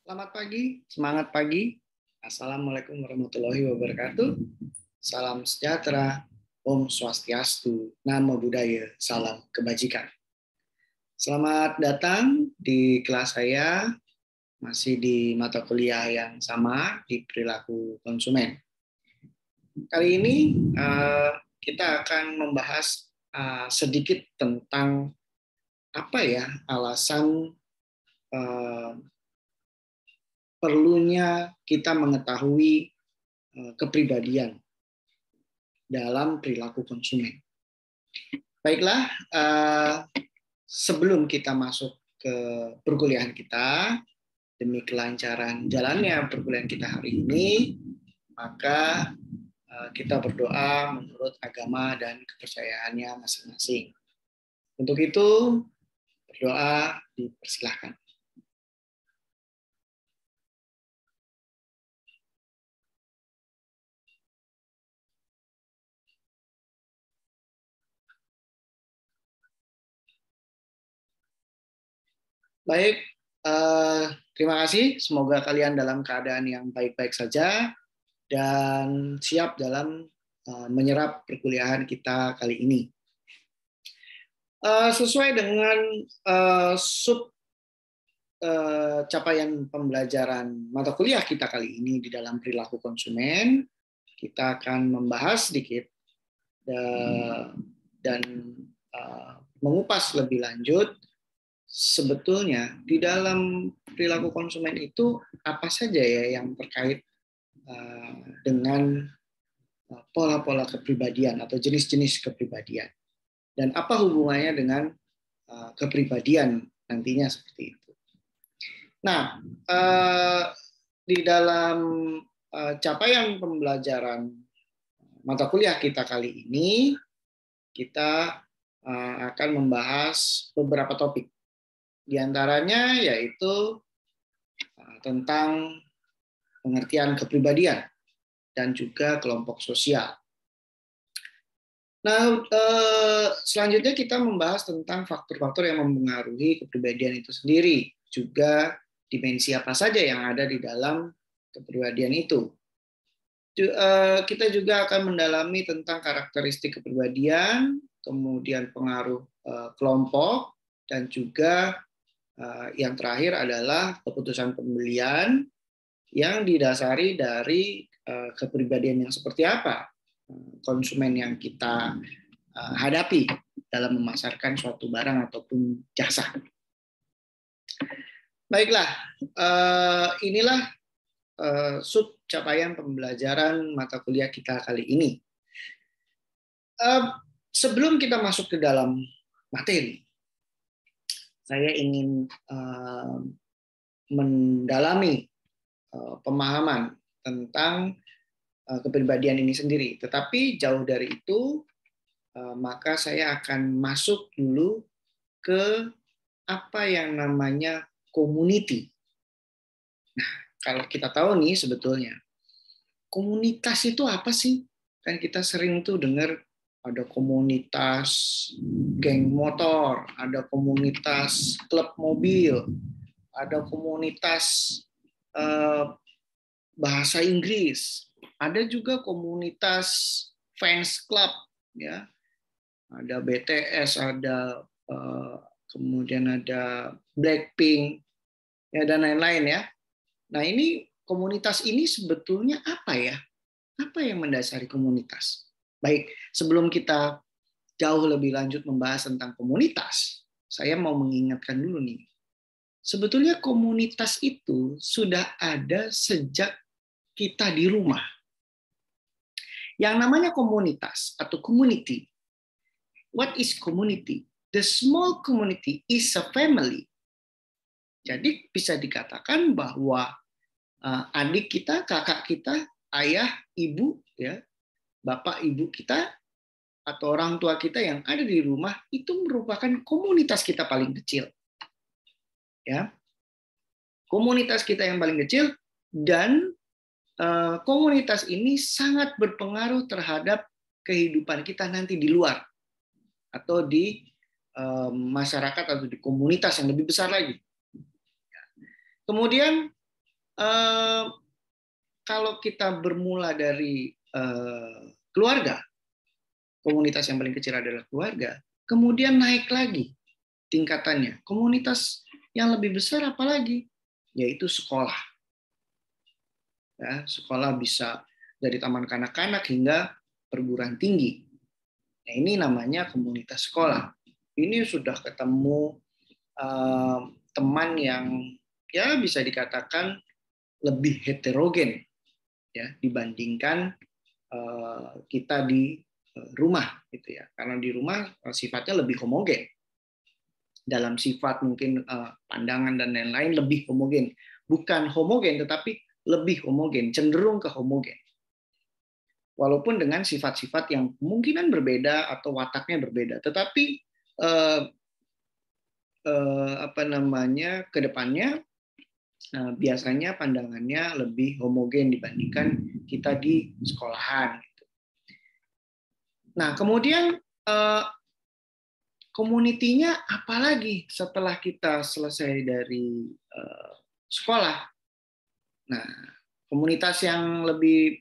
Selamat pagi, semangat pagi. Assalamualaikum warahmatullahi wabarakatuh. Salam sejahtera, Om Swastiastu, Namo Buddhaya, salam kebajikan. Selamat datang di kelas saya, masih di mata kuliah yang sama, di perilaku konsumen. Kali ini kita akan membahas sedikit tentang apa ya alasan perlunya kita mengetahui kepribadian dalam perilaku konsumen. Baiklah, sebelum kita masuk ke perkuliahan kita, demi kelancaran jalannya perkuliahan kita hari ini, maka kita berdoa menurut agama dan kepercayaannya masing-masing. Untuk itu, berdoa dipersilahkan. Baik, terima kasih. Semoga kalian dalam keadaan yang baik-baik saja dan siap dalam menyerap perkuliahan kita kali ini. Sesuai dengan sub capaian pembelajaran mata kuliah kita kali ini di dalam perilaku konsumen, kita akan membahas sedikit dan mengupas lebih lanjut sebetulnya di dalam perilaku konsumen itu apa saja ya yang terkait dengan pola-pola kepribadian atau jenis-jenis kepribadian dan apa hubungannya dengan kepribadian nantinya seperti itu. Nah, di dalam capaian pembelajaran mata kuliah kita kali ini kita akan membahas beberapa topik. Di antaranya yaitu tentang pengertian kepribadian dan juga kelompok sosial. Nah, selanjutnya kita membahas tentang faktor-faktor yang mempengaruhi kepribadian itu sendiri, juga dimensi apa saja yang ada di dalam kepribadian itu. Kita juga akan mendalami tentang karakteristik kepribadian, kemudian pengaruh kelompok, dan juga yang terakhir adalah keputusan pembelian yang didasari dari kepribadian yang seperti apa konsumen yang kita hadapi dalam memasarkan suatu barang ataupun jasa. Baiklah, inilah sub capaian pembelajaran mata kuliah kita kali ini. Sebelum kita masuk ke dalam materi, saya ingin mendalami pemahaman tentang kepribadian ini sendiri. Tetapi jauh dari itu, maka saya akan masuk dulu ke apa yang namanya community. Nah, kalau kita tahu nih sebetulnya, komunitas itu apa sih? Kan kita sering tuh dengar ada komunitas geng motor, ada komunitas klub mobil, ada komunitas bahasa Inggris, ada juga komunitas fans club, ya, ada BTS, ada kemudian ada Blackpink, ya dan lain-lain ya. Nah ini komunitas ini sebetulnya apa ya? Apa yang mendasari komunitas? Baik, sebelum kita jauh lebih lanjut membahas tentang komunitas, saya mau mengingatkan dulu nih. Sebetulnya komunitas itu sudah ada sejak kita di rumah. Yang namanya komunitas atau community. What is community? The small community is a family. Jadi bisa dikatakan bahwa adik kita, kakak kita, ayah, ibu, ya, bapak, ibu kita, atau orang tua kita yang ada di rumah itu merupakan komunitas kita paling kecil. Ya. Komunitas kita yang paling kecil dan komunitas ini sangat berpengaruh terhadap kehidupan kita nanti di luar atau di masyarakat atau di komunitas yang lebih besar lagi. Kemudian eh, kalau kita bermula dari keluarga, komunitas yang paling kecil adalah keluarga, kemudian naik lagi tingkatannya. Komunitas yang lebih besar apalagi? Yaitu sekolah. Ya, sekolah bisa dari taman kanak-kanak hingga perguruan tinggi. Nah, ini namanya komunitas sekolah. Ini sudah ketemu teman yang ya bisa dikatakan lebih heterogen ya dibandingkan kita di rumah gitu ya. Karena di rumah sifatnya lebih homogen. Dalam sifat mungkin pandangan dan lain-lain lebih homogen. Bukan homogen tetapi lebih homogen, cenderung ke homogen. Walaupun dengan sifat-sifat yang kemungkinan berbeda atau wataknya berbeda, tetapi ke depannya biasanya pandangannya lebih homogen dibandingkan kita di sekolahan. Nah, kemudian komunitinya apalagi setelah kita selesai dari sekolah. Nah, komunitas yang lebih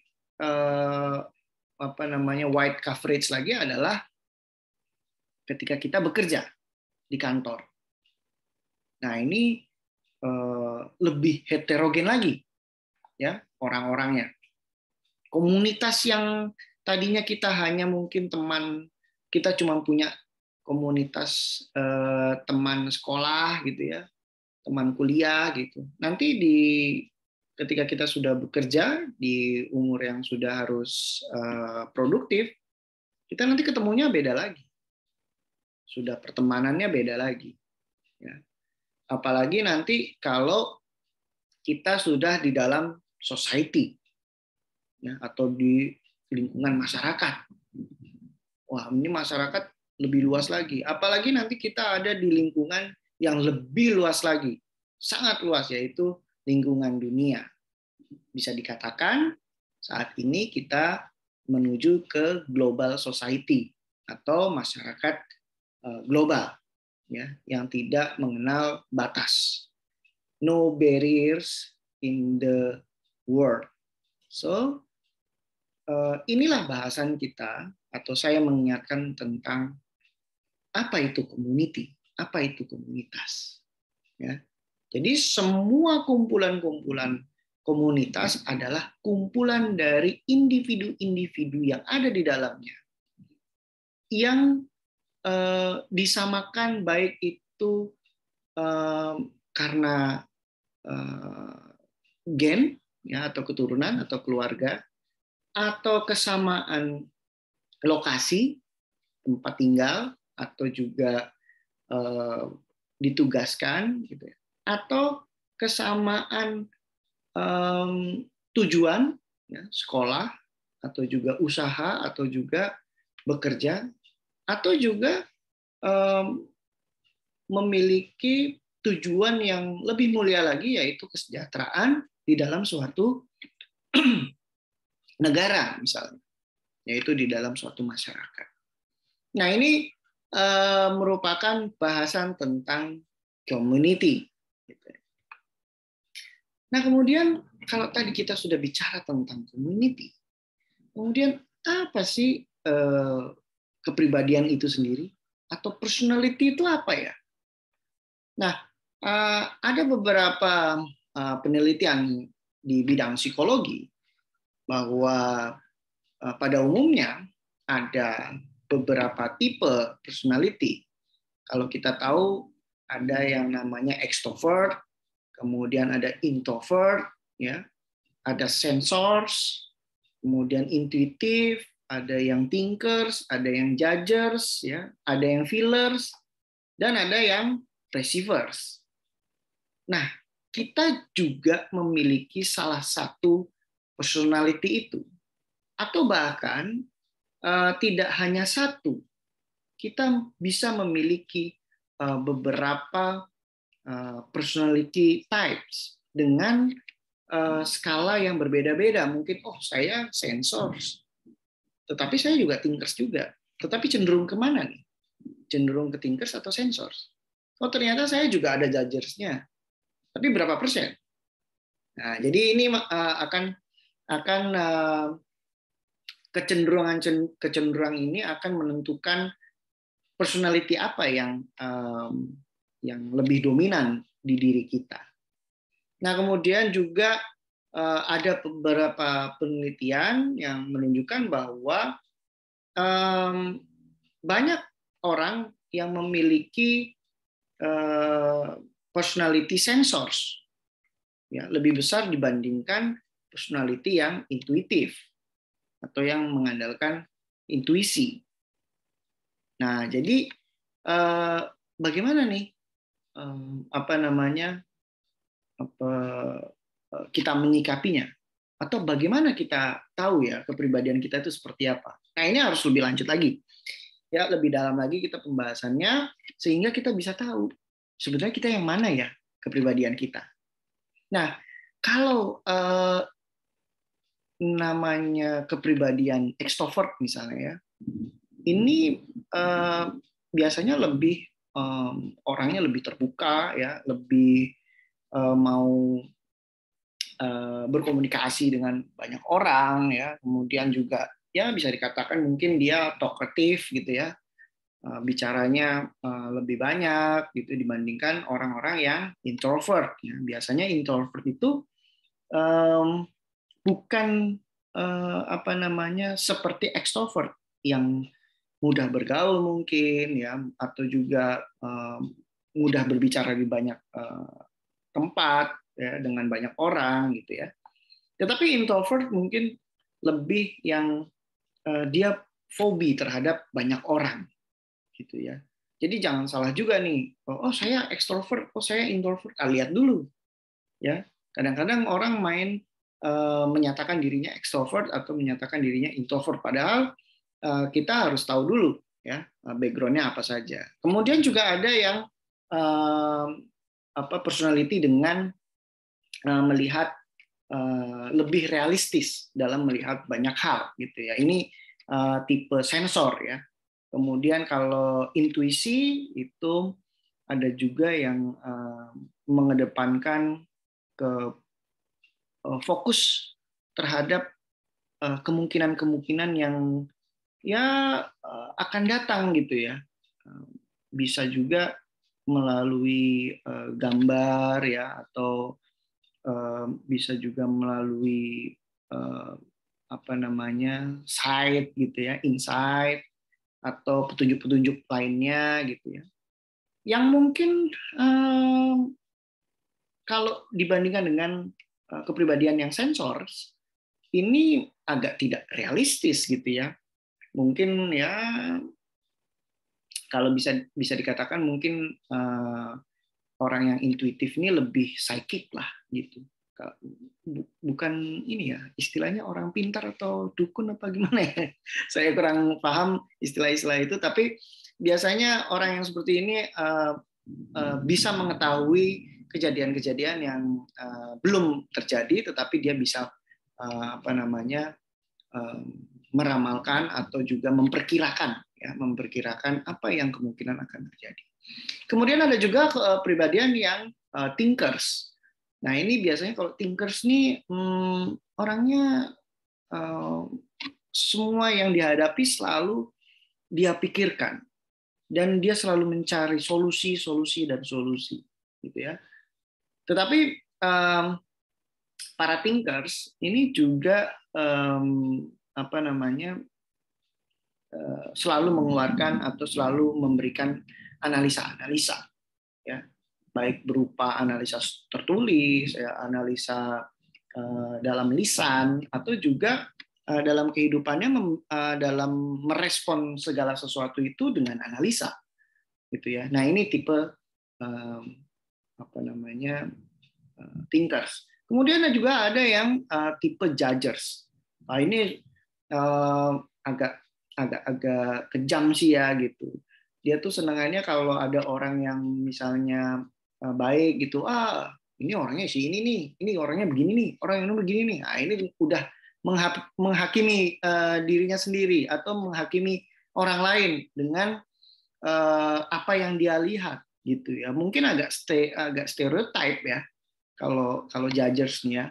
wide coverage lagi adalah ketika kita bekerja di kantor. Nah, ini lebih heterogen lagi ya orang-orangnya. Komunitas yang tadinya kita hanya mungkin teman, kita cuma punya komunitas teman sekolah gitu ya, teman kuliah gitu. Nanti ketika kita sudah bekerja di umur yang sudah harus produktif, kita nanti ketemunya beda lagi. Sudah pertemanannya beda lagi. Ya. Apalagi nanti kalau kita sudah di dalam society ya, atau di lingkungan masyarakat. Wah, ini masyarakat lebih luas lagi. Apalagi nanti kita ada di lingkungan yang lebih luas lagi. Sangat luas, yaitu lingkungan dunia. Bisa dikatakan saat ini kita menuju ke global society atau masyarakat global ya, yang tidak mengenal batas. No barriers in the world. So, inilah bahasan kita, atau saya mengingatkan tentang apa itu community, apa itu komunitas. Ya. Jadi semua kumpulan-kumpulan komunitas adalah kumpulan dari individu-individu yang ada di dalamnya, yang disamakan baik itu karena gen ya, atau keturunan atau keluarga, atau kesamaan lokasi tempat tinggal, atau juga ditugaskan gitu ya, atau kesamaan tujuan ya, sekolah atau juga usaha atau juga bekerja, atau juga memiliki tujuan yang lebih mulia lagi, yaitu kesejahteraan di dalam suatu negara misalnya, yaitu di dalam suatu masyarakat. Nah, ini merupakan bahasan tentang community. Nah, kemudian kalau tadi kita sudah bicara tentang community, kemudian apa sih kepribadian itu sendiri? Atau personality itu apa ya? Nah, ada beberapa penelitian di bidang psikologi bahwa pada umumnya ada beberapa tipe personality. Kalau kita tahu ada yang namanya extrovert, kemudian ada introvert, ya, ada sensors, kemudian intuitive, ada yang thinkers, ada yang judgers, ya, ada yang feelers, dan ada yang receivers. Nah, kita juga memiliki salah satu personality itu, atau bahkan tidak hanya satu. Kita bisa memiliki beberapa personality types dengan skala yang berbeda-beda. Mungkin saya sensors, tetapi saya juga thinkers juga. Tetapi cenderung kemana nih? Cenderung ke thinkers atau sensors? Ternyata saya juga ada judgersnya. Tapi berapa persen? Nah, jadi ini akan kecenderungan ini akan menentukan personality apa yang lebih dominan di diri kita. Nah, kemudian juga ada beberapa penelitian yang menunjukkan bahwa banyak orang yang memiliki personality sensors ya lebih besar dibandingkan personality yang intuitif atau yang mengandalkan intuisi. Nah, jadi bagaimana nih kita menyikapinya? Atau bagaimana kita tahu ya kepribadian kita itu seperti apa? Nah, ini harus lebih lanjut lagi. Ya, lebih dalam lagi kita pembahasannya sehingga kita bisa tahu sebenarnya kita yang mana ya kepribadian kita. Nah, kalau namanya kepribadian ekstrovert misalnya ya, ini biasanya lebih orangnya lebih terbuka ya, lebih mau berkomunikasi dengan banyak orang ya, kemudian juga ya bisa dikatakan mungkin dia talkative gitu ya, bicaranya lebih banyak gitu dibandingkan orang-orang yang introvert ya. Biasanya introvert itu bukan seperti extrovert yang mudah bergaul mungkin ya, atau juga mudah berbicara di banyak tempat ya, dengan banyak orang gitu ya. Tetapi introvert mungkin lebih yang dia fobi terhadap banyak orang gitu ya. Jadi jangan salah juga nih, oh saya ekstrovert, oh saya introvert, lihat dulu ya. Kadang-kadang orang main menyatakan dirinya ekstrovert atau menyatakan dirinya introvert, padahal kita harus tahu dulu ya background-nya apa saja. Kemudian juga ada yang personality dengan melihat lebih realistis dalam melihat banyak hal gitu ya. Ini tipe sensor ya. Kemudian kalau intuisi itu ada juga yang mengedepankan ke fokus terhadap kemungkinan-kemungkinan yang ya akan datang gitu ya. Bisa juga melalui gambar ya, atau bisa juga melalui sight gitu ya, insight atau petunjuk-petunjuk lainnya gitu ya. Yang mungkin kalau dibandingkan dengan kepribadian yang sensors, ini agak tidak realistis gitu ya. Mungkin ya kalau bisa dikatakan mungkin orang yang intuitif ini lebih psychic lah gitu. Bukan ini ya, istilahnya orang pintar atau dukun apa gimana ya. Saya kurang paham istilah-istilah itu, tapi biasanya orang yang seperti ini bisa mengetahui kejadian-kejadian yang belum terjadi, tetapi dia bisa meramalkan atau juga memperkirakan apa yang kemungkinan akan terjadi. Kemudian ada juga kepribadian yang thinkers. Nah, ini biasanya kalau thinkers nih orangnya semua yang dihadapi selalu dia pikirkan, dan dia selalu mencari solusi gitu ya. Tetapi para thinkers ini juga selalu mengeluarkan atau selalu memberikan analisa ya, baik berupa analisa tertulis ya, analisa dalam lisan, atau juga dalam kehidupannya dalam merespon segala sesuatu itu dengan analisa gitu ya. Nah, ini tipe thinkers. Kemudian juga ada yang tipe judgers. Nah, ini agak kejam sih ya gitu. Dia tuh senangannya kalau ada orang yang misalnya baik gitu, ini orangnya si ini nih, ini orangnya begini nih, orang yang begini nih. Nah, ini udah menghakimi dirinya sendiri atau menghakimi orang lain dengan apa yang dia lihat gitu ya. Mungkin agak stereotype ya. kalau judges nih ya,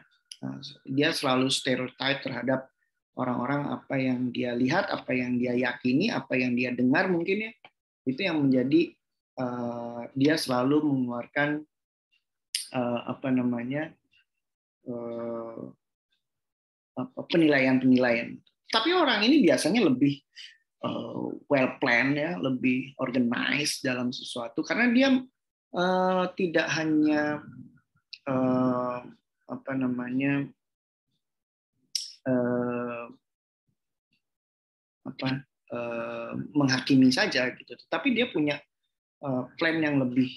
dia selalu stereotype terhadap orang-orang, apa yang dia lihat, apa yang dia yakini, apa yang dia dengar mungkin ya, itu yang menjadi dia selalu mengeluarkan apa namanya penilaian-penilaian. Tapi orang ini biasanya lebih well planned ya, lebih organized dalam sesuatu, karena dia tidak hanya apa namanya menghakimi saja gitu, tapi dia punya plan yang lebih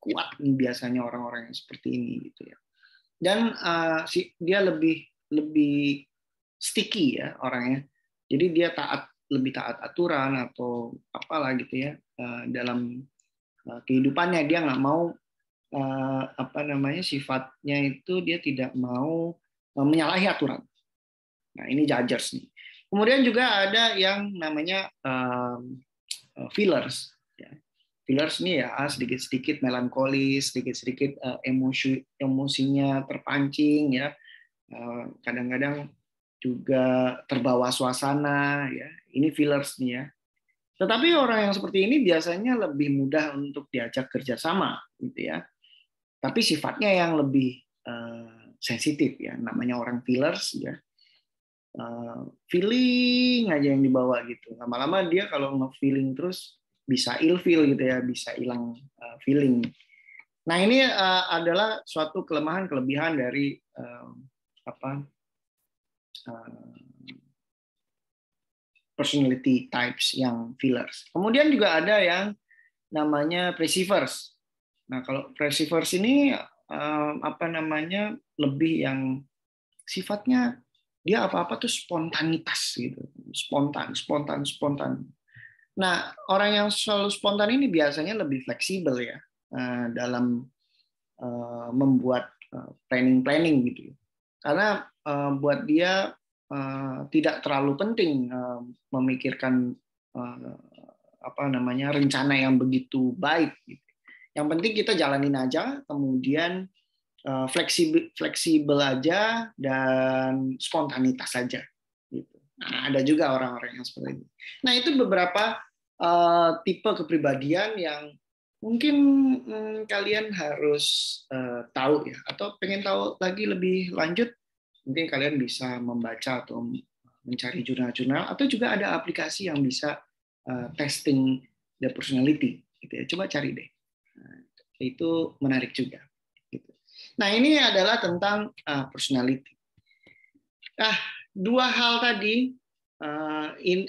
kuat nih biasanya orang-orang yang seperti ini gitu ya. Dan dia lebih sticky ya orangnya. Jadi dia lebih taat aturan atau apalah gitu ya dalam kehidupannya. Dia nggak mau apa namanya sifatnya itu, dia tidak mau menyalahi aturan. Nah ini judges nih. Kemudian juga ada yang namanya feelers. Ya. Feelers nih ya sedikit-sedikit melankolis, sedikit-sedikit emosinya terpancing ya. Kadang-kadang juga terbawa suasana ya. Ini feelers nih ya. Tetapi orang yang seperti ini biasanya lebih mudah untuk diajak kerjasama gitu ya. Tapi sifatnya yang lebih sensitif ya. Namanya orang feelers ya. Feeling aja yang dibawa gitu. Lama-lama dia kalau nge-feeling terus bisa ilfeel gitu ya, bisa hilang feeling. Nah ini adalah suatu kelemahan kelebihan dari personality types yang feelers. Kemudian juga ada yang namanya perceivers. Nah kalau perceivers ini apa namanya lebih yang sifatnya dia apa-apa tuh spontanitas gitu, spontan. Nah, orang yang selalu spontan ini biasanya lebih fleksibel ya dalam membuat planning gitu. Karena buat dia tidak terlalu penting memikirkan apa namanya rencana yang begitu baik. Gitu. Yang penting kita jalanin aja, kemudian fleksibel aja dan spontanitas saja. Gitu. Nah, ada juga orang-orang yang seperti ini. Nah itu beberapa tipe kepribadian yang mungkin kalian harus tahu ya, atau pengen tahu lagi lebih lanjut, mungkin kalian bisa membaca atau mencari jurnal-jurnal, atau juga ada aplikasi yang bisa testing the personality. Gitu ya. Coba cari deh. Nah, itu menarik juga. Nah, ini adalah tentang personality. Nah, dua hal tadi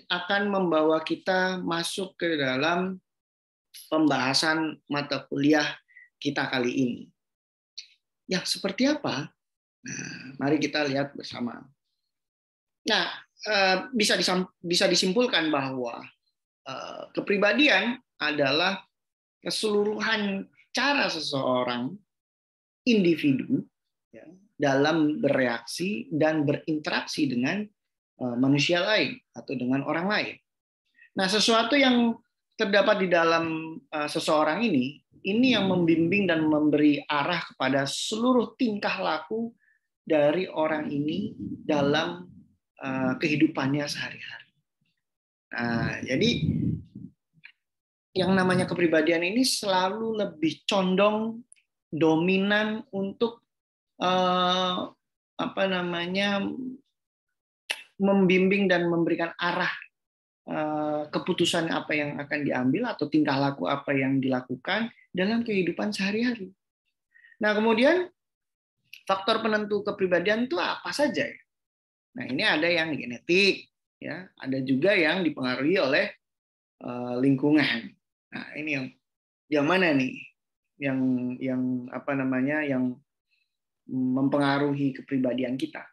akan membawa kita masuk ke dalam pembahasan mata kuliah kita kali ini. Yang seperti apa? Nah, mari kita lihat bersama. Nah, bisa disimpulkan bahwa kepribadian adalah keseluruhan cara seseorang individu ya, dalam bereaksi dan berinteraksi dengan manusia lain atau dengan orang lain. Nah, sesuatu yang terdapat di dalam seseorang ini yang membimbing dan memberi arah kepada seluruh tingkah laku dari orang ini dalam kehidupannya sehari-hari. Nah, jadi yang namanya kepribadian ini selalu lebih condong dominan untuk apa namanya membimbing dan memberikan arah keputusan apa yang akan diambil atau tingkah laku apa yang dilakukan dalam kehidupan sehari-hari. Nah, kemudian faktor penentu kepribadian itu apa saja ya? Nah, ini ada yang genetik ya, ada juga yang dipengaruhi oleh lingkungan. Nah, ini yang mana nih? Yang apa namanya yang mempengaruhi kepribadian kita.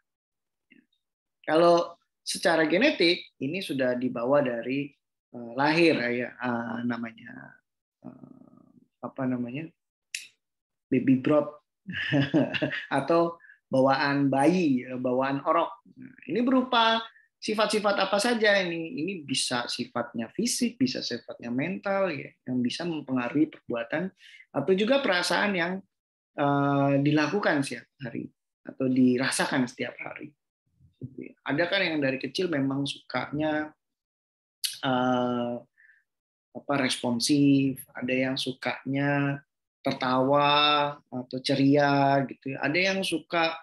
Kalau secara genetik ini sudah dibawa dari lahir ya namanya apa namanya baby growth atau bawaan bayi, bawaan orok. Nah, ini berupa sifat-sifat apa saja ini? Ini bisa sifatnya fisik, bisa sifatnya mental ya, yang bisa mempengaruhi perbuatan atau juga perasaan yang dilakukan setiap hari atau dirasakan setiap hari. Ada kan yang dari kecil memang sukanya responsif, ada yang sukanya tertawa atau ceria gitu ya. Ada yang suka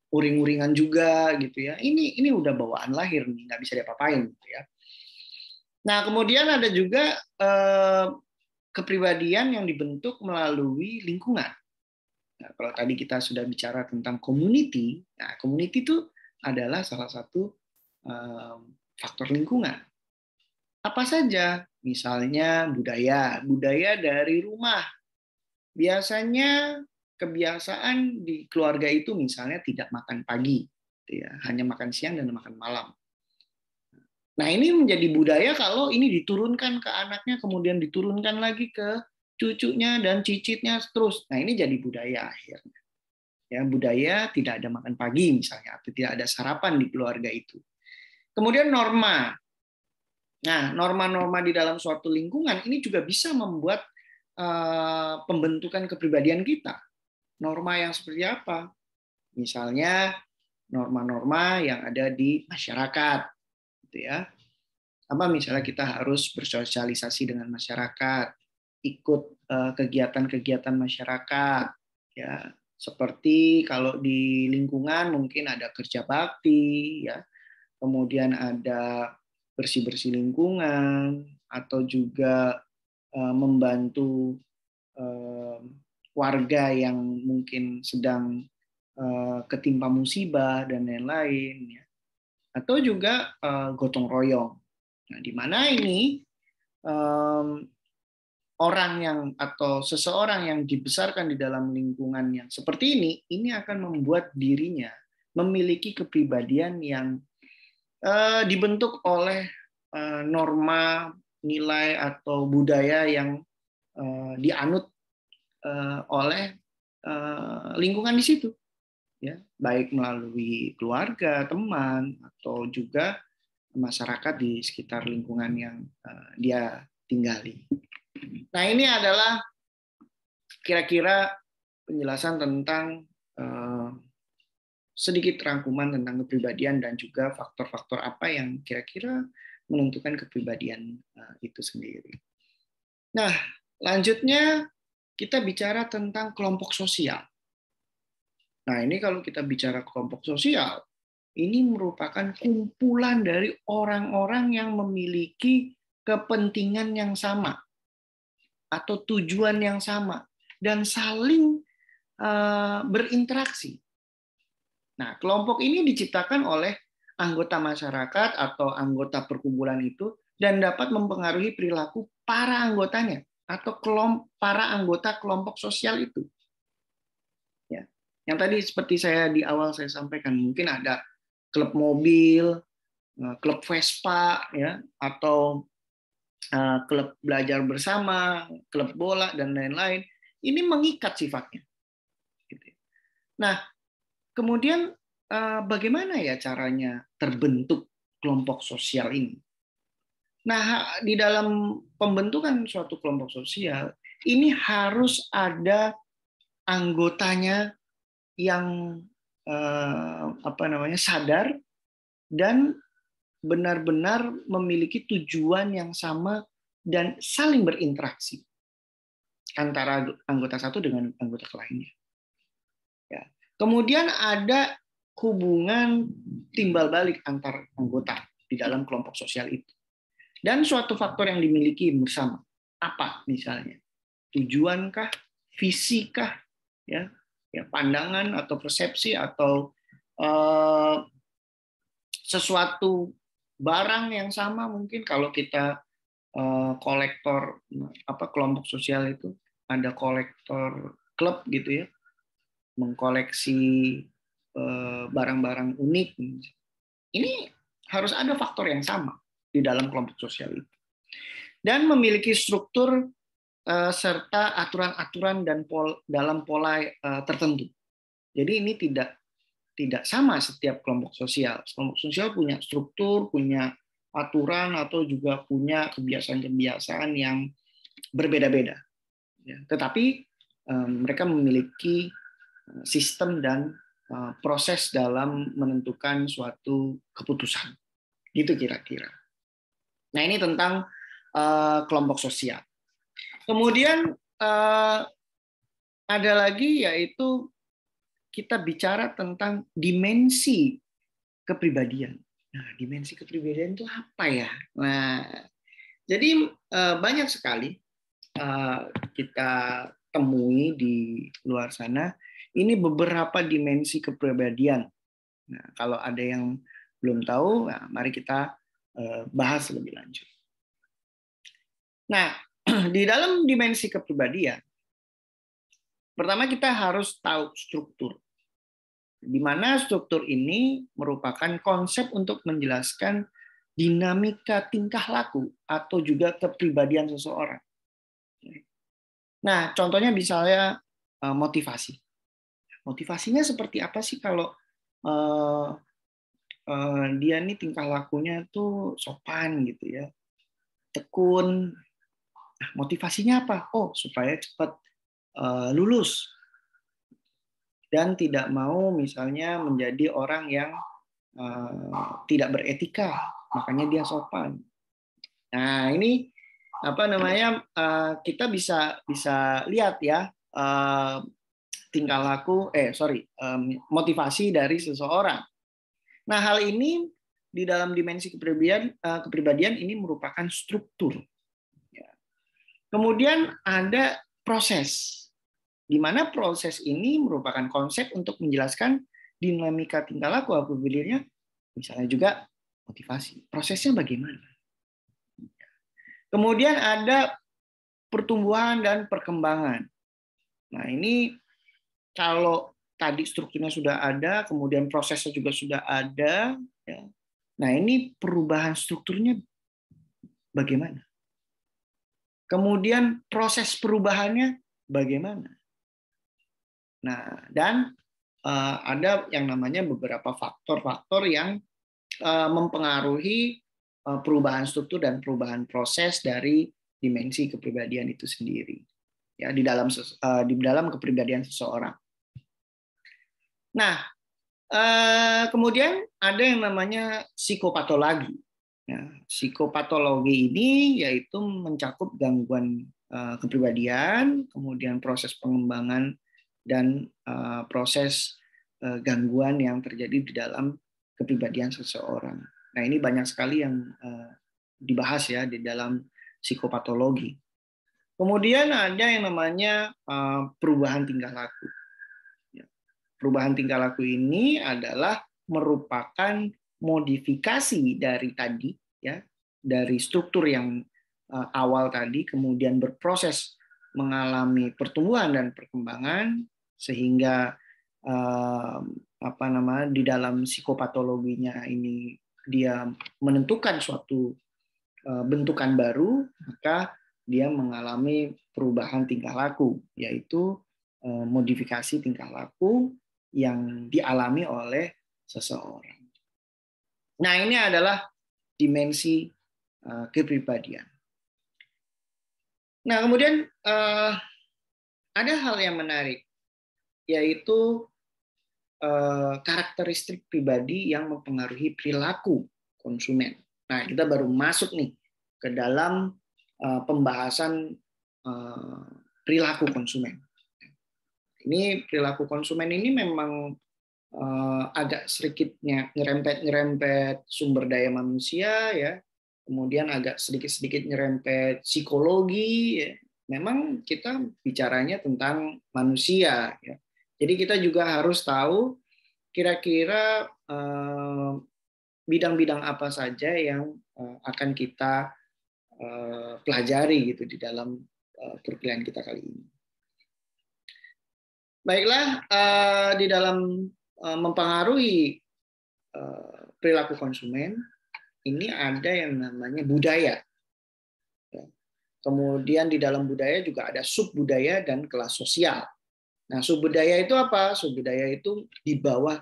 uring-uringan juga gitu ya. Ini udah bawaan lahir nih, nggak bisa diapa-apain gitu ya. Nah, kemudian ada juga kepribadian yang dibentuk melalui lingkungan. Nah, kalau tadi kita sudah bicara tentang community, nah community itu adalah salah satu faktor lingkungan. Apa saja? Misalnya budaya dari rumah. Biasanya kebiasaan di keluarga itu misalnya tidak makan pagi, ya, hanya makan siang dan makan malam. Nah, ini menjadi budaya kalau ini diturunkan ke anaknya, kemudian diturunkan lagi ke cucunya dan cicitnya terus. Nah, ini jadi budaya akhirnya. Ya, budaya tidak ada makan pagi misalnya, atau tidak ada sarapan di keluarga itu. Kemudian norma. Nah, norma-norma di dalam suatu lingkungan ini juga bisa membuat pembentukan kepribadian kita. Norma yang seperti apa? Misalnya norma-norma yang ada di masyarakat, gitu ya. Apa misalnya kita harus bersosialisasi dengan masyarakat, ikut kegiatan-kegiatan masyarakat, ya. Seperti kalau di lingkungan mungkin ada kerja bakti, ya. Kemudian ada bersih-bersih lingkungan atau juga membantu warga yang mungkin sedang ketimpa musibah dan lain-lain, ya. Atau juga gotong royong. Nah, di mana ini orang yang atau seseorang yang dibesarkan di dalam lingkungan yang seperti ini akan membuat dirinya memiliki kepribadian yang dibentuk oleh norma, nilai atau budaya yang dianut oleh lingkungan di situ, ya, baik melalui keluarga, teman, atau juga masyarakat di sekitar lingkungan yang dia tinggali. Nah, ini adalah kira-kira penjelasan tentang sedikit rangkuman tentang kepribadian dan juga faktor-faktor apa yang kira-kira menentukan kepribadian itu sendiri. Nah, lanjutnya kita bicara tentang kelompok sosial. Nah, ini kalau kita bicara kelompok sosial, ini merupakan kumpulan dari orang-orang yang memiliki kepentingan yang sama atau tujuan yang sama dan saling berinteraksi. Nah, kelompok ini diciptakan oleh anggota masyarakat atau anggota perkumpulan itu dan dapat mempengaruhi perilaku para anggotanya atau para anggota kelompok sosial itu. Ya. Yang tadi seperti saya di awal saya sampaikan, mungkin ada klub mobil, klub Vespa, ya, atau klub belajar bersama, klub bola dan lain-lain. Ini mengikat sifatnya. Nah, kemudian bagaimana ya caranya terbentuk kelompok sosial ini? Nah, di dalam pembentukan suatu kelompok sosial ini harus ada anggotanya yang sadar dan benar-benar memiliki tujuan yang sama dan saling berinteraksi antara anggota satu dengan anggota lainnya. Ya. Kemudian ada hubungan timbal balik antar anggota di dalam kelompok sosial itu. Dan suatu faktor yang dimiliki bersama. Apa misalnya? Tujuankah? Visikah? Ya, pandangan atau persepsi atau sesuatu barang yang sama mungkin kalau kita kolektor kelompok sosial itu ada kolektor klub gitu ya, mengkoleksi barang-barang unik. Ini harus ada faktor yang sama di dalam kelompok sosial itu. Dan memiliki struktur serta aturan-aturan dan dalam pola tertentu. Jadi ini tidak sama setiap kelompok sosial. Kelompok sosial punya struktur, punya aturan atau juga punya kebiasaan-kebiasaan yang berbeda-beda. Ya, tetapi mereka memiliki sistem dan proses dalam menentukan suatu keputusan. Gitu kira-kira. Nah, ini tentang kelompok sosial. Kemudian ada lagi yaitu kita bicara tentang dimensi kepribadian. Nah, dimensi kepribadian itu apa ya? Nah, jadi banyak sekali kita temui di luar sana. Ini beberapa dimensi kepribadian. Nah, kalau ada yang belum tahu, nah, mari kita bahas lebih lanjut. Nah, di dalam dimensi kepribadian, pertama kita harus tahu struktur. Di mana struktur ini merupakan konsep untuk menjelaskan dinamika tingkah laku atau juga kepribadian seseorang. Nah, contohnya misalnya motivasi. Motivasinya seperti apa sih kalau dia nih tingkah lakunya tuh sopan gitu ya, tekun. Nah, motivasinya apa? Oh, supaya cepat lulus dan tidak mau misalnya menjadi orang yang tidak beretika, makanya dia sopan. Nah, ini apa namanya? Kita bisa lihat ya tingkah laku, motivasi dari seseorang. Nah, hal ini di dalam dimensi kepribadian ini merupakan struktur. Kemudian ada proses, di mana proses ini merupakan konsep untuk menjelaskan dinamika tingkah laku apabila misalnya juga motivasi. Prosesnya bagaimana? Kemudian ada pertumbuhan dan perkembangan. Nah, ini kalau tadi strukturnya sudah ada, kemudian prosesnya juga sudah ada, ya. Nah, ini perubahan strukturnya bagaimana? Kemudian proses perubahannya bagaimana? Nah, dan ada yang namanya beberapa faktor-faktor yang mempengaruhi perubahan struktur dan perubahan proses dari dimensi kepribadian itu sendiri, ya, di dalam kepribadian seseorang. Nah, kemudian ada yang namanya psikopatologi. Nah, psikopatologi ini yaitu mencakup gangguan kepribadian, kemudian proses pengembangan dan proses gangguan yang terjadi di dalam kepribadian seseorang. Nah, ini banyak sekali yang dibahas ya di dalam psikopatologi. Kemudian ada yang namanya perubahan tingkah laku. Perubahan tingkah laku ini adalah merupakan modifikasi dari tadi, ya, dari struktur yang awal tadi, kemudian berproses mengalami pertumbuhan dan perkembangan sehingga di dalam psikopatologinya ini dia menentukan suatu bentukan baru, maka dia mengalami perubahan tingkah laku, yaitu modifikasi tingkah laku yang dialami oleh seseorang. Nah, ini adalah dimensi kepribadian. Nah, kemudian ada hal yang menarik, yaitu karakteristik pribadi yang mempengaruhi perilaku konsumen. Nah, kita baru masuk nih ke dalam pembahasan perilaku konsumen. Ini perilaku konsumen ini memang agak sedikit nyerempet sumber daya manusia, ya, kemudian agak sedikit nyerempet psikologi, ya. Memang kita bicaranya tentang manusia, ya. Jadi kita juga harus tahu kira-kira bidang-bidang apa saja yang akan kita pelajari gitu di dalam perkuliahan kita kali ini. Baiklah, di dalam mempengaruhi perilaku konsumen, ini ada yang namanya budaya. Kemudian di dalam budaya juga ada subbudaya dan kelas sosial. Nah, subbudaya itu apa? Subbudaya itu di bawah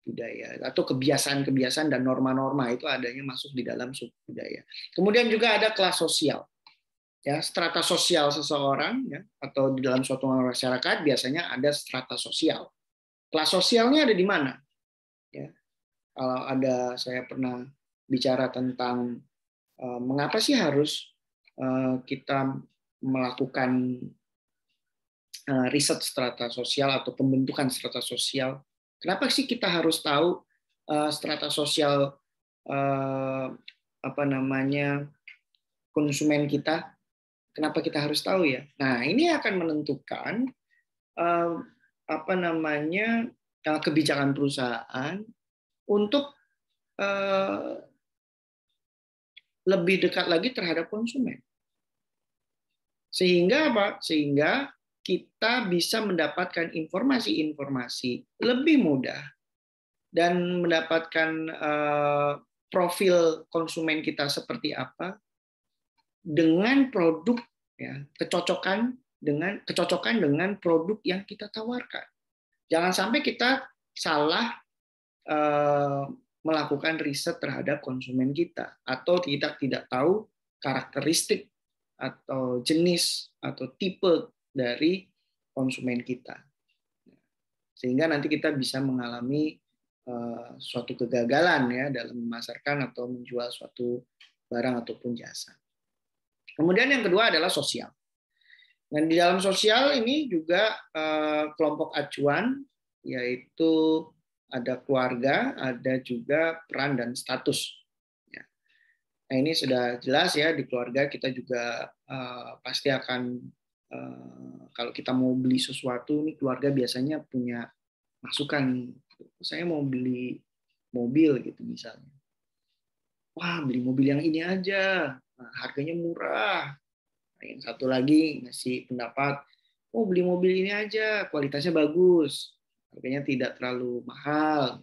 budaya atau kebiasaan-kebiasaan dan norma-norma itu adanya masuk di dalam subbudaya. Kemudian juga ada kelas sosial. Ya, strata sosial seseorang ya, atau di dalam suatu masyarakat biasanya ada strata sosial. Kelas sosialnya ada di mana? Ya, kalau saya pernah bicara tentang mengapa sih harus kita melakukan riset strata sosial atau pembentukan strata sosial. Kenapa sih kita harus tahu strata sosial konsumen kita? Kenapa kita harus tahu ya? Nah, ini akan menentukan kebijakan perusahaan untuk lebih dekat lagi terhadap konsumen. Sehingga apa? Sehingga kita bisa mendapatkan informasi-informasi lebih mudah dan mendapatkan profil konsumen kita seperti apa dengan produk ya, kecocokan dengan produk yang kita tawarkan. Jangan sampai kita salah melakukan riset terhadap konsumen kita atau kita tidak tahu karakteristik atau jenis atau tipe dari konsumen kita. Sehingga nanti kita bisa mengalami suatu kegagalan ya dalam memasarkan atau menjual suatu barang ataupun jasa. Kemudian yang kedua adalah sosial. Dan di dalam sosial ini juga kelompok acuan, yaitu ada keluarga, ada juga peran dan status. Nah, ini sudah jelas ya, di keluarga kita juga pasti akan, kalau kita mau beli sesuatu, nih keluarga biasanya punya masukan. Saya mau beli mobil gitu misalnya. Wah, beli mobil yang ini aja, nah, harganya murah. Nah, yang satu lagi ngasih pendapat, oh beli mobil ini aja, kualitasnya bagus, harganya tidak terlalu mahal.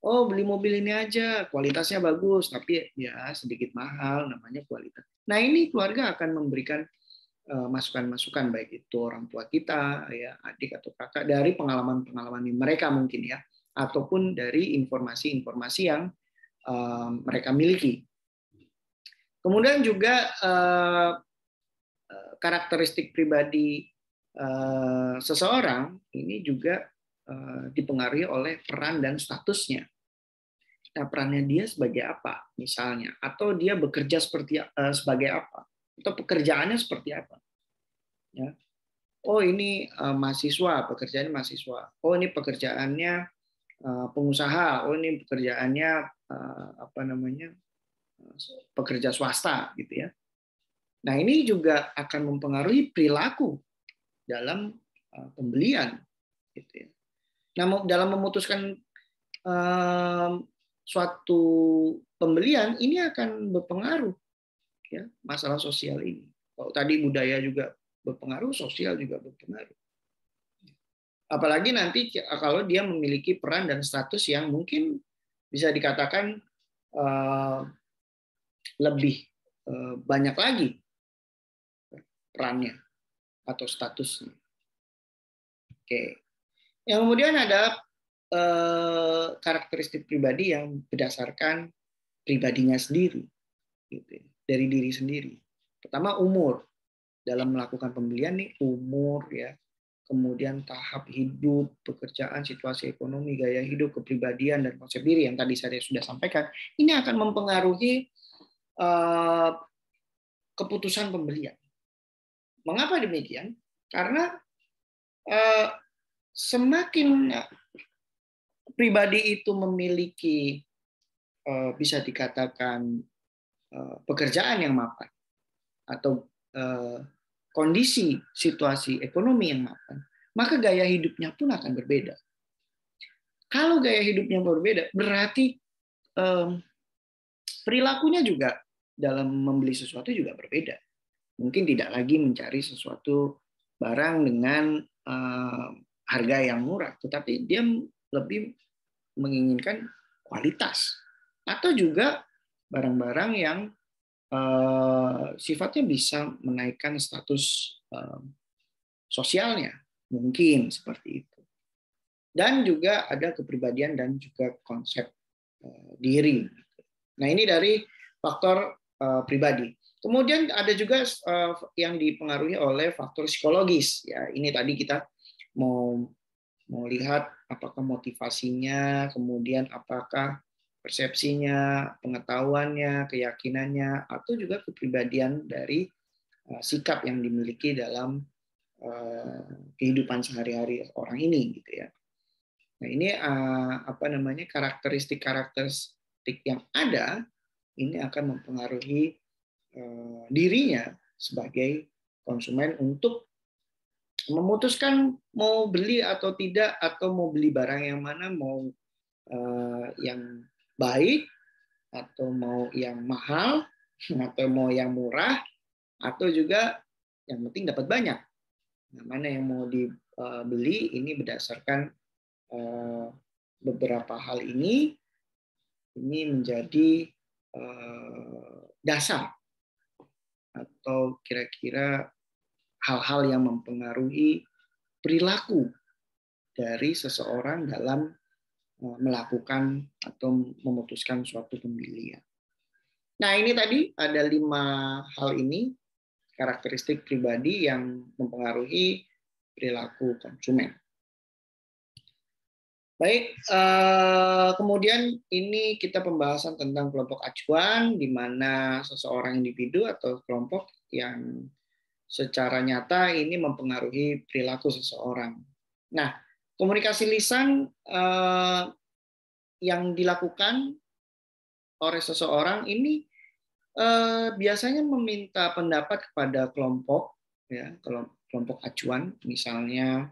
Oh beli mobil ini aja, kualitasnya bagus, tapi ya sedikit mahal, namanya kualitas. Nah ini keluarga akan memberikan masukan-masukan, baik itu orang tua kita, ya adik atau kakak, dari pengalaman-pengalaman mereka mungkin ya, ataupun dari informasi-informasi yang mereka miliki. Kemudian juga karakteristik pribadi seseorang ini juga dipengaruhi oleh peran dan statusnya. Nah, perannya dia sebagai apa, misalnya, atau dia bekerja sebagai apa, atau pekerjaannya seperti apa. Ya. Oh ini mahasiswa, pekerjaannya mahasiswa. Oh ini pekerjaannya pengusaha. Oh ini pekerjaannya pekerja swasta, gitu ya. Nah ini juga akan mempengaruhi perilaku dalam pembelian, gitu ya. Nah, dalam memutuskan suatu pembelian ini akan berpengaruh ya masalah sosial ini. Kalau tadi budaya juga berpengaruh, sosial juga berpengaruh. Apalagi nanti kalau dia memiliki peran dan status yang mungkin bisa dikatakan lebih banyak lagi perannya atau statusnya. Oke. Yang kemudian ada karakteristik pribadi yang berdasarkan pribadinya sendiri, gitu, dari diri sendiri. Pertama umur, dalam melakukan pembelian nih umur ya, kemudian tahap hidup, pekerjaan, situasi ekonomi, gaya hidup, kepribadian dan konsep diri yang tadi saya sudah sampaikan, ini akan mempengaruhi keputusan pembelian. Mengapa demikian? Karena semakin pribadi itu memiliki bisa dikatakan pekerjaan yang mapan atau kondisi situasi ekonomi yang mapan, maka gaya hidupnya pun akan berbeda. Kalau gaya hidupnya berbeda, berarti perilakunya juga dalam membeli sesuatu juga berbeda. Mungkin tidak lagi mencari sesuatu barang dengan harga yang murah, tetapi dia lebih menginginkan kualitas, atau juga barang-barang yang sifatnya bisa menaikkan status sosialnya, mungkin seperti itu. Dan juga ada kepribadian dan juga konsep diri. Nah ini dari faktor pribadi. Kemudian ada juga yang dipengaruhi oleh faktor psikologis. Ya, ini tadi kita mau lihat apakah motivasinya, kemudian apakah persepsinya, pengetahuannya, keyakinannya, atau juga kepribadian dari sikap yang dimiliki dalam kehidupan sehari-hari orang ini, gitu ya. Nah, ini karakteristik yang ada ini akan mempengaruhi dirinya sebagai konsumen untuk memutuskan mau beli atau tidak, atau mau beli barang yang mana, mau yang baik atau mau yang mahal atau mau yang murah, atau juga yang penting dapat banyak. Nah, mana yang mau dibeli ini berdasarkan beberapa hal ini menjadi dasar atau kira-kira hal-hal yang mempengaruhi perilaku dari seseorang dalam melakukan atau memutuskan suatu pembelian. Nah, ini tadi ada 5 hal ini, karakteristik pribadi yang mempengaruhi perilaku konsumen. Baik, kemudian ini kita pembahasan tentang kelompok acuan, di mana seseorang individu atau kelompok yang secara nyata ini mempengaruhi perilaku seseorang. Nah, komunikasi lisan yang dilakukan oleh seseorang ini biasanya meminta pendapat kepada kelompok, ya, kelompok acuan, misalnya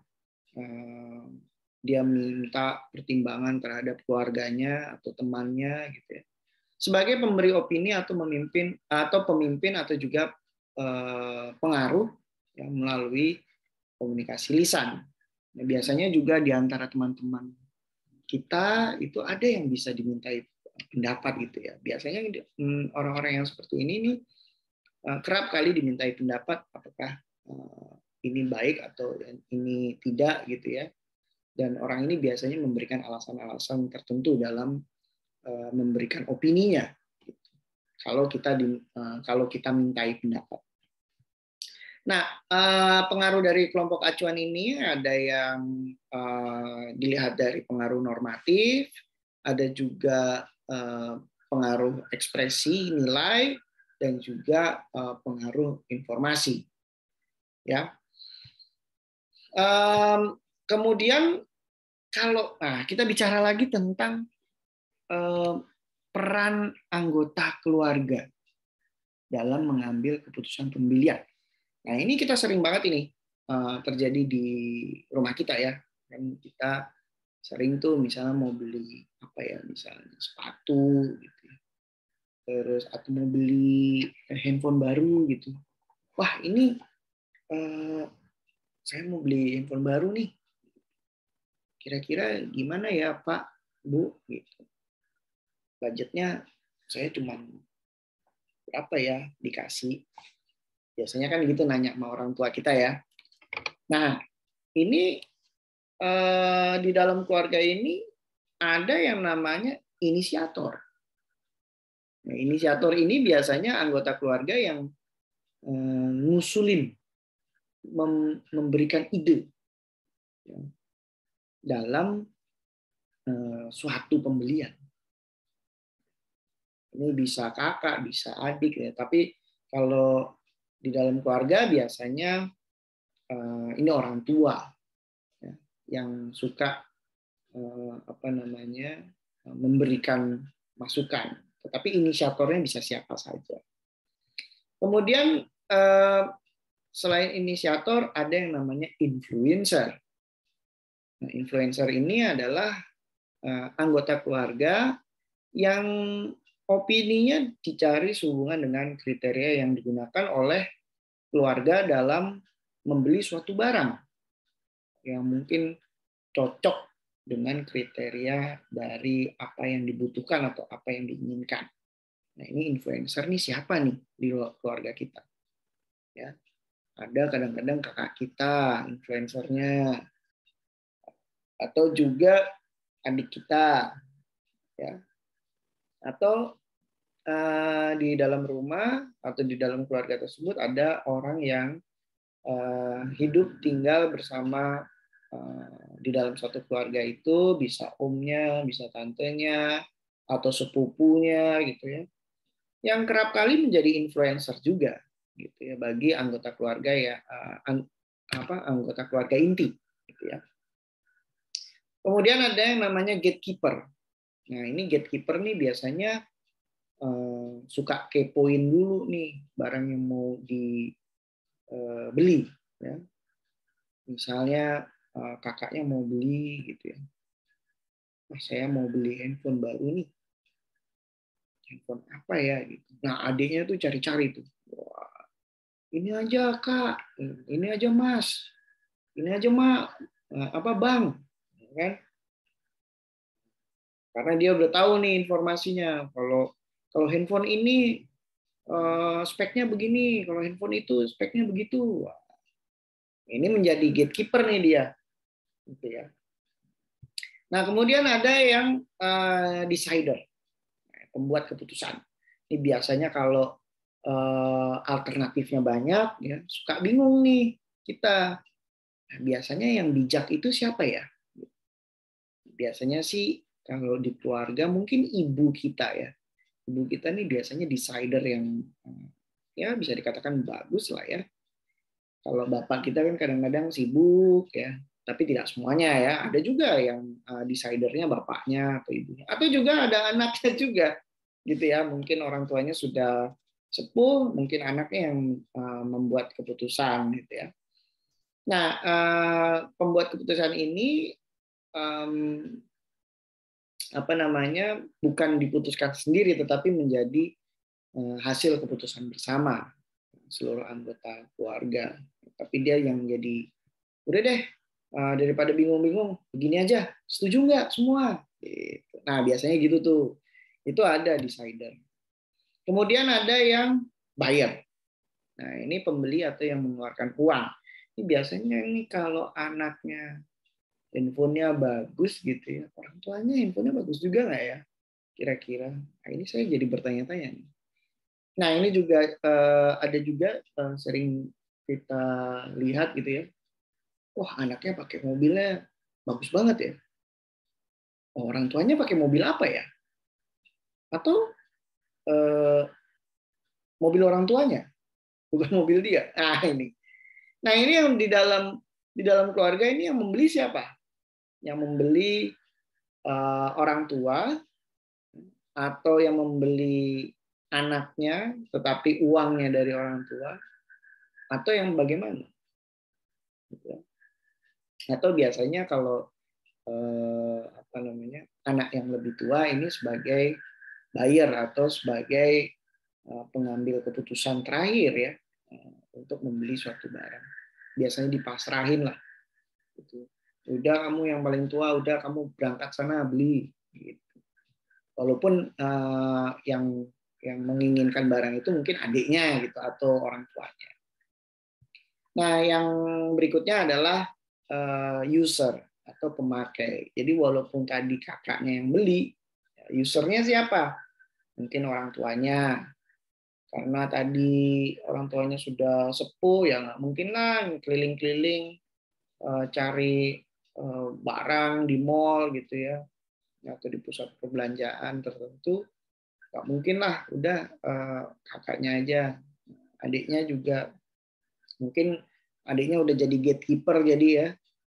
dia minta pertimbangan terhadap keluarganya atau temannya, gitu ya, sebagai pemberi opini atau pemimpin atau juga pengaruh yang melalui komunikasi lisan. Nah, biasanya juga di antara teman-teman kita itu ada yang bisa dimintai pendapat, gitu ya. Biasanya orang-orang yang seperti ini nih kerap kali dimintai pendapat apakah ini baik atau ini tidak, gitu ya. Dan orang ini biasanya memberikan alasan-alasan tertentu dalam memberikan opininya, gitu, kalau kita mintai pendapat. Nah, pengaruh dari kelompok acuan ini ada yang dilihat dari pengaruh normatif, ada juga pengaruh ekspresi, nilai, dan juga pengaruh informasi. Ya. Kemudian kita bicara lagi tentang peran anggota keluarga dalam mengambil keputusan pembelian. Nah, ini kita sering banget ini terjadi di rumah kita, ya. Kan kita sering tuh misalnya mau beli misalnya sepatu, gitu ya. Terus atau mau beli handphone baru, gitu. Wah, ini saya mau beli handphone baru nih. Kira-kira gimana ya, Pak, Bu, gitu. Budgetnya saya cuma berapa ya dikasih. Biasanya kan gitu nanya sama orang tua kita, ya. Nah, ini di dalam keluarga ini ada yang namanya inisiator. Nah, inisiator ini biasanya anggota keluarga yang ngusulin, memberikan ide, ya, dalam suatu pembelian. Ini bisa kakak, bisa adik, ya. Tapi kalau di dalam keluarga biasanya ini orang tua, ya, yang suka memberikan masukan. Tetapi inisiatornya bisa siapa saja. Kemudian selain inisiator ada yang namanya influencer. Nah, influencer ini adalah anggota keluarga yang opininya dicari sehubungan dengan kriteria yang digunakan oleh keluarga dalam membeli suatu barang yang mungkin cocok dengan kriteria dari apa yang dibutuhkan atau apa yang diinginkan. Nah, ini influencer nih siapa nih di keluarga kita? Ya, ada kadang-kadang kakak kita influencernya, atau juga adik kita, ya, atau di dalam rumah atau di dalam keluarga tersebut ada orang yang hidup tinggal bersama di dalam satu keluarga itu, bisa omnya, bisa tantenya, atau sepupunya gitu ya, yang kerap kali menjadi influencer juga gitu ya bagi anggota keluarga ya, anggota keluarga inti gitu ya. Kemudian ada yang namanya gatekeeper. Nah, ini gatekeeper nih biasanya suka kepoin dulu nih barang yang mau dibeli ya. Misalnya kakaknya mau beli gitu ya. Saya mau beli handphone baru nih. Handphone apa ya gitu. Nah, adiknya tuh cari-cari tuh. Wah, ini aja Kak, ini aja Mas, ini aja Mak, apa Bang, kan? Karena dia udah tahu nih informasinya. Kalau handphone ini speknya begini, kalau handphone itu speknya begitu. Wah, ini menjadi gatekeeper nih dia, gitu ya. Nah, kemudian ada yang decider, pembuat keputusan. Ini biasanya kalau alternatifnya banyak, ya suka bingung nih kita. Nah, biasanya yang bijak itu siapa ya? Biasanya sih kalau di keluarga mungkin ibu kita ya. Ibu kita nih biasanya decider yang ya bisa dikatakan bagus lah ya. Kalau bapak kita kan kadang-kadang sibuk ya, tapi tidak semuanya ya. Ada juga yang decidernya bapaknya atau ibunya, atau juga ada anaknya juga, gitu ya. Mungkin orang tuanya sudah sepuh, mungkin anaknya yang membuat keputusan, gitu ya. Nah, pembuat keputusan ini apa namanya bukan diputuskan sendiri, tetapi menjadi hasil keputusan bersama seluruh anggota keluarga. Tapi dia yang jadi, udah deh, daripada bingung-bingung, begini aja, setuju nggak semua? Gitu. Nah, biasanya gitu tuh. Itu ada decider. Kemudian ada yang buyer. Nah, ini pembeli atau yang mengeluarkan uang. Ini biasanya ini kalau anaknya handphonenya bagus gitu ya, orang tuanya handphonenya bagus juga nggak ya? Kira-kira. Nah, ini saya jadi bertanya-tanya nih. Nah, ini juga ada juga sering kita lihat gitu ya. Wah, anaknya pakai mobilnya bagus banget ya. Oh, orang tuanya pakai mobil apa ya? Atau eh, mobil orang tuanya, bukan mobil dia. Nah, ini. Nah, ini yang di dalam keluarga ini yang membeli siapa? Yang membeli orang tua, atau yang membeli anaknya tetapi uangnya dari orang tua, atau yang bagaimana? Atau biasanya kalau apa namanya anak yang lebih tua ini sebagai buyer atau sebagai pengambil keputusan terakhir ya untuk membeli suatu barang. Biasanya dipasrahin lah. Gitu. Udah kamu yang paling tua, udah kamu berangkat sana beli. Gitu. Walaupun yang menginginkan barang itu mungkin adiknya gitu atau orang tuanya. Nah, yang berikutnya adalah user atau pemakai. Jadi walaupun tadi kakaknya yang beli, usernya siapa? Mungkin orang tuanya. Karena tadi orang tuanya sudah sepuh, ya nggak mungkin lah keliling-keliling cari barang di mall gitu ya, atau di pusat perbelanjaan tertentu. Nggak mungkin lah, udah kakaknya aja. Adiknya juga mungkin adiknya udah jadi gatekeeper jadi ya.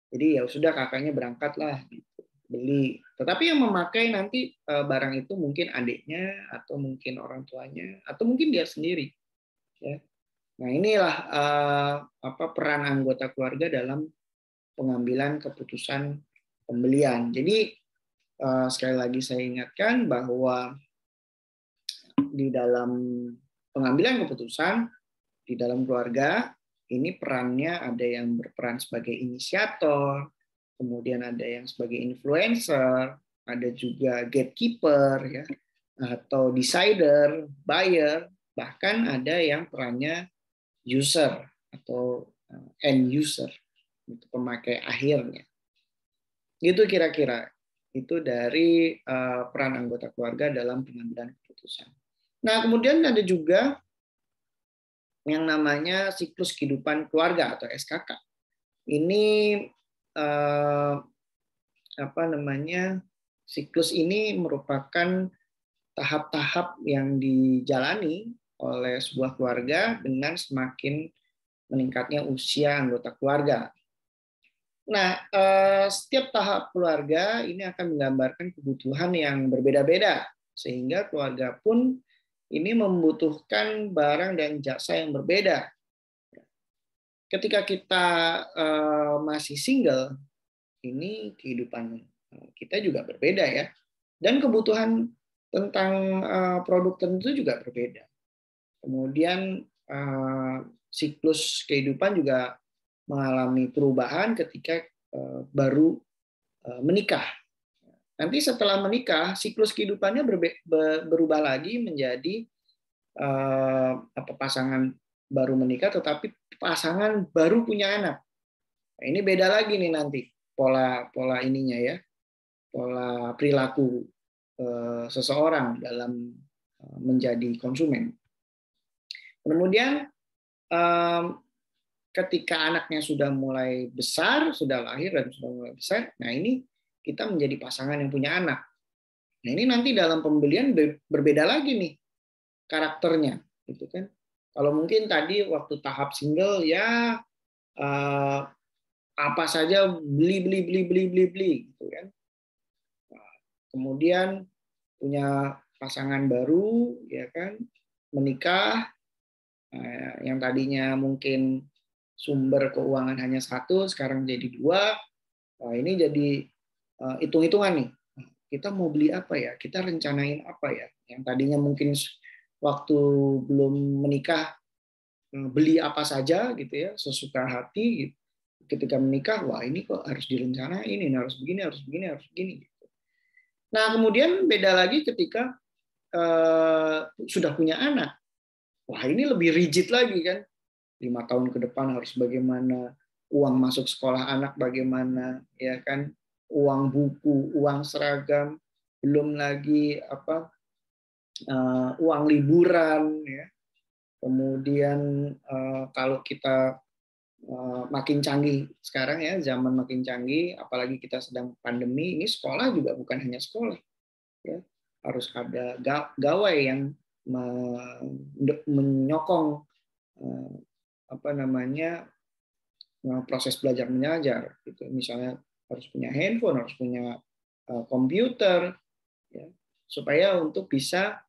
Jadi ya sudah kakaknya berangkat lah gitu, beli. Tetapi yang memakai nanti barang itu mungkin adiknya atau mungkin orang tuanya atau mungkin dia sendiri. Ya. Nah, inilah apa peran anggota keluarga dalam pengambilan keputusan pembelian. Jadi sekali lagi saya ingatkan bahwa di dalam pengambilan keputusan di dalam keluarga ini perannya ada yang berperan sebagai inisiator, kemudian ada yang sebagai influencer, ada juga gatekeeper ya, atau decider, buyer, bahkan ada yang perannya user atau end user, itu pemakai akhirnya. Itu kira-kira itu dari peran anggota keluarga dalam pengambilan keputusan. Nah, kemudian ada juga yang namanya siklus kehidupan keluarga atau SKK. Ini eh, apa namanya? Siklus ini merupakan tahap-tahap yang dijalani oleh sebuah keluarga dengan semakin meningkatnya usia anggota keluarga. Nah, setiap tahap keluarga ini akan menggambarkan kebutuhan yang berbeda-beda, sehingga keluarga pun ini membutuhkan barang dan jasa yang berbeda. Ketika kita masih single, ini kehidupan kita juga berbeda ya, dan kebutuhan tentang produk tentu juga berbeda. Kemudian siklus kehidupan juga mengalami perubahan ketika baru menikah. Nanti setelah menikah, siklus kehidupannya berubah lagi menjadi pasangan baru menikah, tetapi pasangan baru punya anak. Nah, ini beda lagi nih nanti pola ininya ya, pola perilaku seseorang dalam menjadi konsumen. Kemudian ketika anaknya sudah mulai besar, sudah lahir dan sudah mulai besar, nah ini kita menjadi pasangan yang punya anak. Nah ini nanti dalam pembelian berbeda lagi nih karakternya, gitu kan? Kalau mungkin tadi waktu tahap single ya apa saja beli, gitu kan? Kemudian punya pasangan baru, ya kan? Menikah, yang tadinya mungkin sumber keuangan hanya satu, sekarang jadi dua. Nah, ini jadi hitung-hitungan nih. Kita mau beli apa ya? Kita rencanain apa ya? Yang tadinya mungkin waktu belum menikah beli apa saja gitu ya, sesuka hati. Gitu. Ketika menikah, wah ini kok harus direncanain, ini harus begini, harus begini, harus begini. Gitu. Nah kemudian beda lagi ketika sudah punya anak. Wah ini lebih rigid lagi kan. 5 tahun ke depan harus bagaimana, uang masuk sekolah anak bagaimana, ya kan, uang buku, uang seragam, belum lagi uang liburan, ya. Kemudian kalau kita makin canggih sekarang ya, zaman makin canggih, apalagi kita sedang pandemi, ini sekolah juga bukan hanya sekolah, ya, harus ada gawai yang menyokong proses belajar mengajar gitu. Misalnya harus punya handphone, harus punya komputer ya, supaya untuk bisa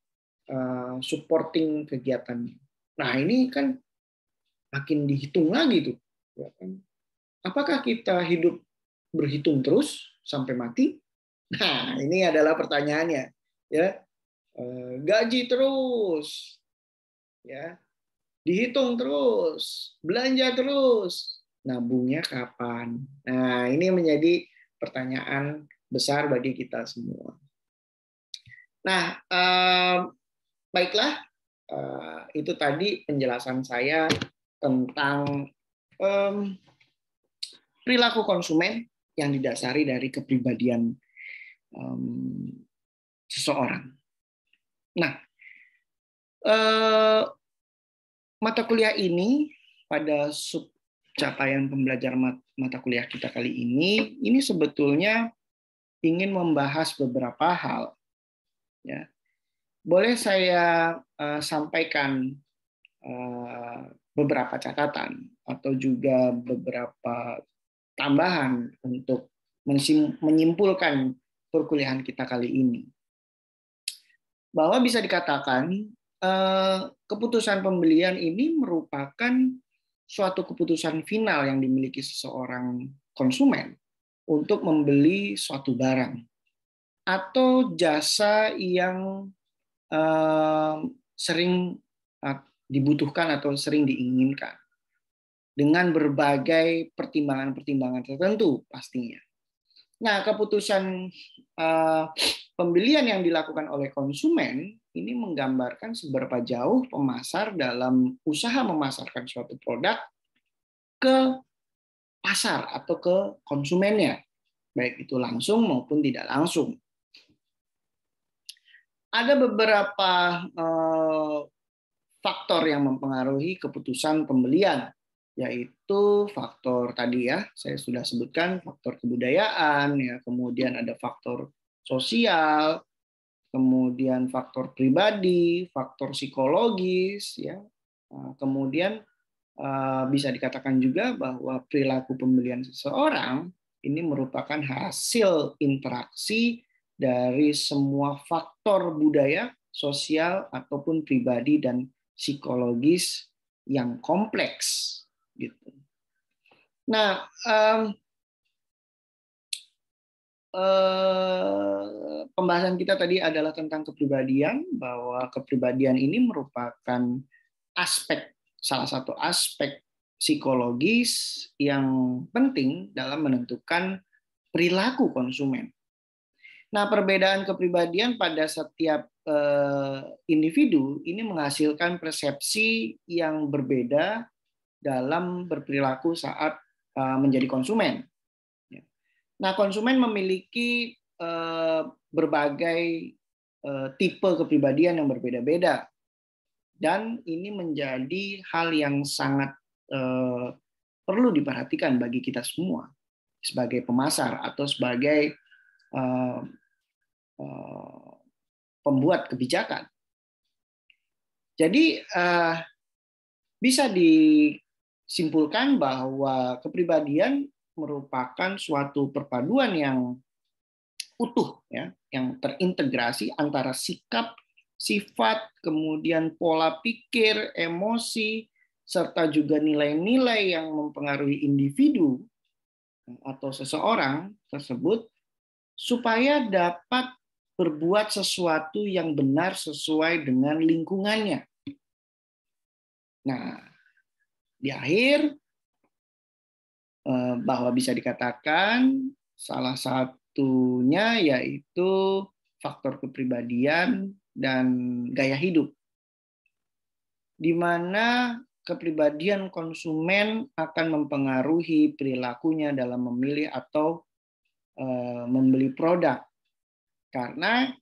supporting kegiatannya. Nah, ini kan makin dihitung lagi tuh, ya kan? Apakah kita hidup berhitung terus sampai mati? Nah, ini adalah pertanyaannya, ya. Gaji terus, ya. Dihitung terus, belanja terus, nabungnya kapan? Nah, ini menjadi pertanyaan besar bagi kita semua. Nah, baiklah, itu tadi penjelasan saya tentang perilaku konsumen yang didasari dari kepribadian seseorang. Nah, mata kuliah ini pada sub capaian pembelajaran mata kuliah kita kali ini sebetulnya ingin membahas beberapa hal. Ya. Boleh saya sampaikan beberapa catatan atau juga beberapa tambahan untuk menyimpulkan perkuliahan kita kali ini. Bahwa bisa dikatakan keputusan pembelian ini merupakan suatu keputusan final yang dimiliki seseorang konsumen untuk membeli suatu barang atau jasa yang sering dibutuhkan atau sering diinginkan dengan berbagai pertimbangan-pertimbangan tertentu pastinya. Nah, keputusan pembelian yang dilakukan oleh konsumen ini menggambarkan seberapa jauh pemasar dalam usaha memasarkan suatu produk ke pasar atau ke konsumennya, baik itu langsung maupun tidak langsung. Ada beberapa faktor yang mempengaruhi keputusan pembelian, yaitu faktor tadi ya, saya sudah sebutkan faktor kebudayaan, ya, kemudian ada faktor sosial, kemudian faktor pribadi, faktor psikologis, ya, kemudian bisa dikatakan juga bahwa perilaku pembelian seseorang ini merupakan hasil interaksi dari semua faktor budaya, sosial, ataupun pribadi dan psikologis yang kompleks. Gitu. Nah, pembahasan kita tadi adalah tentang kepribadian, bahwa kepribadian ini merupakan salah satu aspek psikologis yang penting dalam menentukan perilaku konsumen. Nah, perbedaan kepribadian pada setiap individu ini menghasilkan persepsi yang berbeda dalam berperilaku saat menjadi konsumen. Nah, konsumen memiliki berbagai tipe kepribadian yang berbeda-beda, dan ini menjadi hal yang sangat perlu diperhatikan bagi kita semua sebagai pemasar atau sebagai pembuat kebijakan. Jadi bisa disimpulkan bahwa kepribadian merupakan suatu perpaduan yang utuh, ya, yang terintegrasi antara sikap, sifat, kemudian pola pikir, emosi, serta juga nilai-nilai yang mempengaruhi individu atau seseorang tersebut supaya dapat berbuat sesuatu yang benar sesuai dengan lingkungannya. Nah, di akhir bahwa bisa dikatakan salah satunya yaitu faktor kepribadian dan gaya hidup, di mana kepribadian konsumen akan mempengaruhi perilakunya dalam memilih atau membeli produk, karena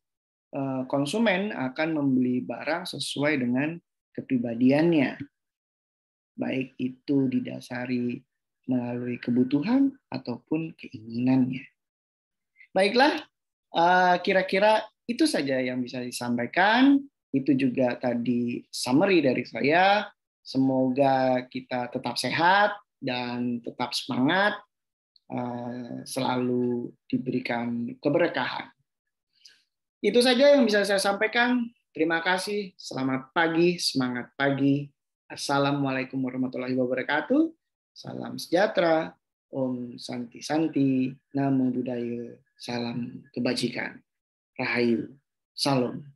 konsumen akan membeli barang sesuai dengan kepribadiannya, baik itu didasari melalui kebutuhan ataupun keinginannya. Baiklah, kira-kira itu saja yang bisa disampaikan. Itu juga tadi summary dari saya. Semoga kita tetap sehat dan tetap semangat, selalu diberikan keberkahan. Itu saja yang bisa saya sampaikan. Terima kasih. Selamat pagi, semangat pagi. Assalamualaikum warahmatullahi wabarakatuh. Salam sejahtera. Om Santi Santi. Namo Buddhaya. Salam kebajikan. Rahayu. Salam.